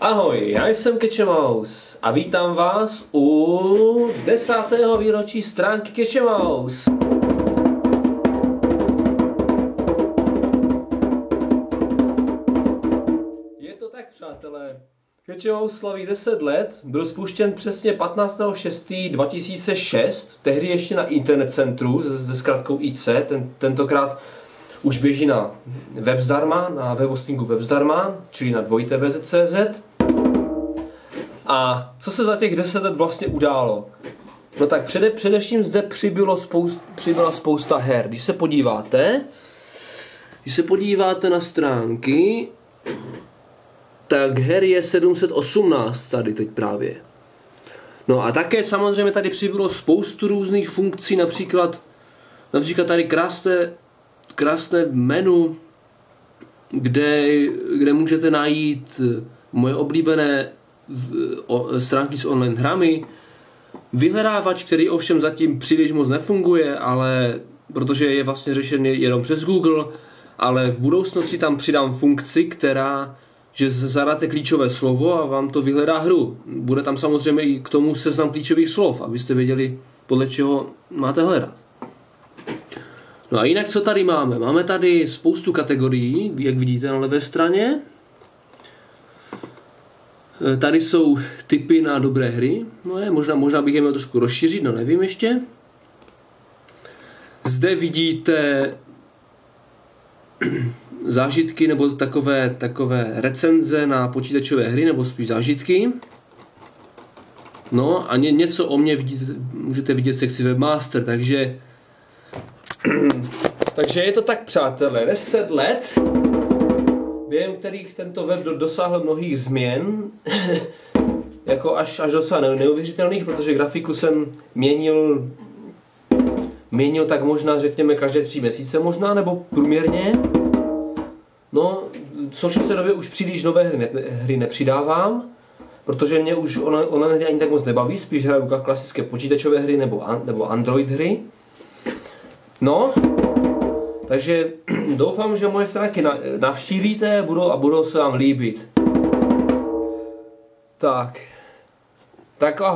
Ahoj, já jsem Kečemaus a vítám vás u 10. výročí stránky Kečemaus. Je to tak, přátelé. Kečemaus slaví 10 let, byl spuštěn přesně 15.6.2006, tehdy ještě na Internet Centru se zkratkou IC, tentokrát už běží na web zdarma, na webhostingu web zdarma, čili na dvojitv.cz. A co se za těch 10 let vlastně událo? No tak především zde přibyla spousta her. Když se podíváte na stránky, tak her je 718 tady teď právě. No a také samozřejmě tady přibylo spoustu různých funkcí, například tady krásné menu, kde můžete najít moje oblíbené stránky s online hrami, vyhledávač, který ovšem zatím příliš moc nefunguje, ale protože je vlastně řešen jenom přes Google, ale v budoucnosti tam přidám funkci, že zadáte klíčové slovo a vám to vyhledá hru. Bude tam samozřejmě i k tomu seznam klíčových slov, abyste věděli, podle čeho máte hledat. No a jinak co tady máme? Máme tady spoustu kategorií, jak vidíte na levé straně. Tady jsou tipy na dobré hry. No možná bych je měl trošku rozšířit, no nevím ještě. Zde vidíte zážitky nebo takové recenze na počítačové hry, nebo spíš zážitky. No a něco o mě můžete vidět v sekci Webmaster, takže je to tak, přátelé, 10 let, během kterých tento web dosáhl mnohých změn, jako až docela neuvěřitelných, protože grafiku jsem měnil tak možná, řekněme, každé 3 měsíce možná, nebo průměrně. No, v současné době už příliš nové hry nepřidávám, protože mě už online hry ani tak moc nebaví, spíš hraju klasické počítačové hry nebo Android hry. No, takže doufám, že moje stránky navštívíte a budou se vám líbit. Tak ahoj.